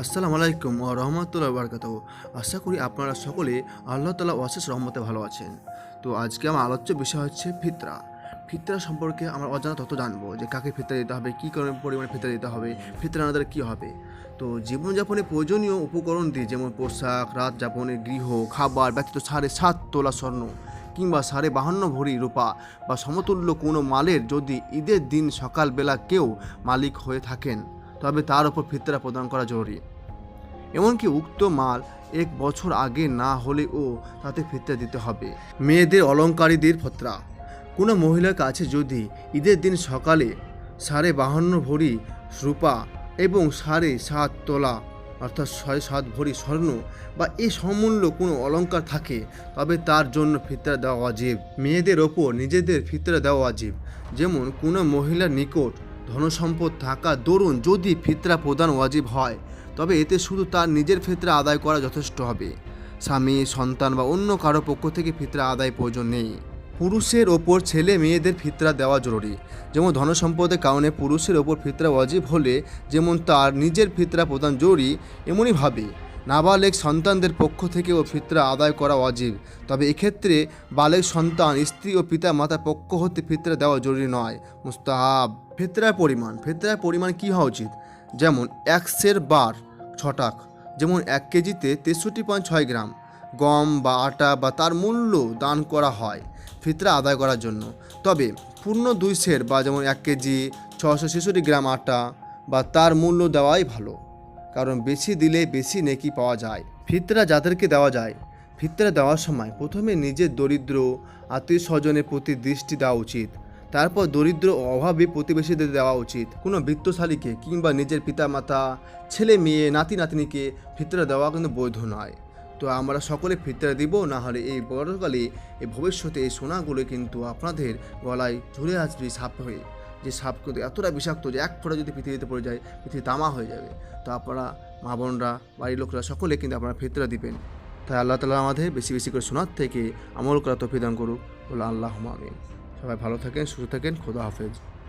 আসসালামু আলাইকুম ওয়া রাহমাতুল্লাহি ওয়া বারাকাতুহু। আশা করি আপনারা সকলে আল্লাহ তাআলার অশেষ রহমতে ভালো আছেন। তো আজকে আমার আলোচ্য বিষয় হচ্ছে ফিতরা। ফিতরা সম্পর্কে আমরা অজানা তথ্য জানবো যে কাকে ফিতরা দিতে হবে, কী পরিমাণে ফিতরা দিতে হবে, ফিতরা না দিলে কী হবে। তো জীবনযাপনে প্রয়োজনীয় উপকরণ দিয়ে যেমন পোশাক, রাত যাপনের গৃহ, খাবার ব্যতীত 7.5 তোলা স্বর্ণ কিংবা 52 ভরি রূপা বা সমতুল্য কোনো মালের যদি ঈদের দিন সকালবেলা কেউ মালিক হয়ে থাকেন তবে তার উপর ফিতরা প্রদান করা জরুরি। এমনকি উক্ত মাল 1 বছর আগে না হলেও তাতে ফিতরা দিতে হবে। মেয়েদের অলংকারীদের ফতরা। কোনো মহিলার কাছে যদি ঈদের দিন সকালে 52 ভরি রূপা এবং 7.5 তোলা অর্থাৎ 7.5 ভরি স্বর্ণ বা এই সমমূল্য কোনো অলংকার থাকে তবে তার জন্য ফিতরা দেওয়া ওয়াজিব। মেয়েদের ওপর নিজেদের ফিতরা দেওয়া ওয়াজিব। যেমন কোনো মহিলার নিকট ধনসম্পদ থাকা দরুন যদি ফিতরা প্রদান ওয়াজিব হয় তবে এতে শুধু তার নিজের ফিতরা আদায় করা যথেষ্ট হবে। স্বামী, সন্তান বা অন্য কারো পক্ষ থেকে ফিতরা আদায় প্রয়োজন নেই। পুরুষের ওপর ছেলে মেয়েদের ফিতরা দেওয়া জরুরি। যেমন ধনসম্পদের কারণে পুরুষের ওপর ফিতরা ওয়াজিব হলে যেমন তার নিজের ফিতরা প্রদান জরুরি, এমনইভাবে নাবালেগ সন্তানদের পক্ষ থেকেও ফিতরা আদায় করা ওয়াজিব। তবে এক্ষেত্রে বালেগ সন্তান, স্ত্রী ও পিতা মাতার পক্ষ হতে ফিতরা দেওয়া জরুরি নয়, মুস্তাহাব। ফিতরার পরিমাণ কী হওয়া উচিত? যেমন 1 সের বার 6 টাক, যেমন 1 কেজিতে 63.6 গ্রাম গম বা আটা বা তার মূল্য দান করা হয় ফিতরা আদায় করার জন্য। তবে পূর্ণ 2 সের বা যেমন 1 কেজি 666 গ্রাম আটা বা তার মূল্য দেওয়াই ভালো, কারণ বেশি দিলে বেশি নেকি পাওয়া যায়। ফিতরা যাদেরকে দেওয়া যায়, ফিতরা দেওয়ার সময় প্রথমে নিজের দরিদ্র আত্মীয় স্বজনের প্রতি দৃষ্টি দেওয়া উচিত, তারপর দরিদ্র ও অভাবী প্রতিবেশীদের দেওয়া উচিত। কোনো বৃত্তশালীকে কিংবা নিজের পিতামাতা, ছেলে মেয়ে, নাতি নাতনিকে ফিতরা দেওয়া কিন্তু বৈধ নয়। তো আমরা সকলে ফিতরা দিব, না হলে এই বড়কালে এই ভবিষ্যতে এই সোনাগুলো কিন্তু আপনাদের গলায় ঝুলে আসবে সাপ হয়ে। যে সাপ কিন্তু এতটা বিষাক্ত যে এক ফোঁটা যদি পৃথিবীতে পড়ে যায় পৃথিবী তামা হয়ে যাবে। তো আপনারা মা বোনরা, বাড়ির লোকরা সকলে কিন্তু আপনারা ফিতরা দিবেন। তাই আল্লাহ তাআলা আমাদের বেশি বেশি করে সোনার থেকে আমল করা তৌফিক দান করুক। বলে আল্লাহুম্মা আমিন। সবাই ভালো থাকেন, সুস্থ থাকেন, খোদা হাফেজ।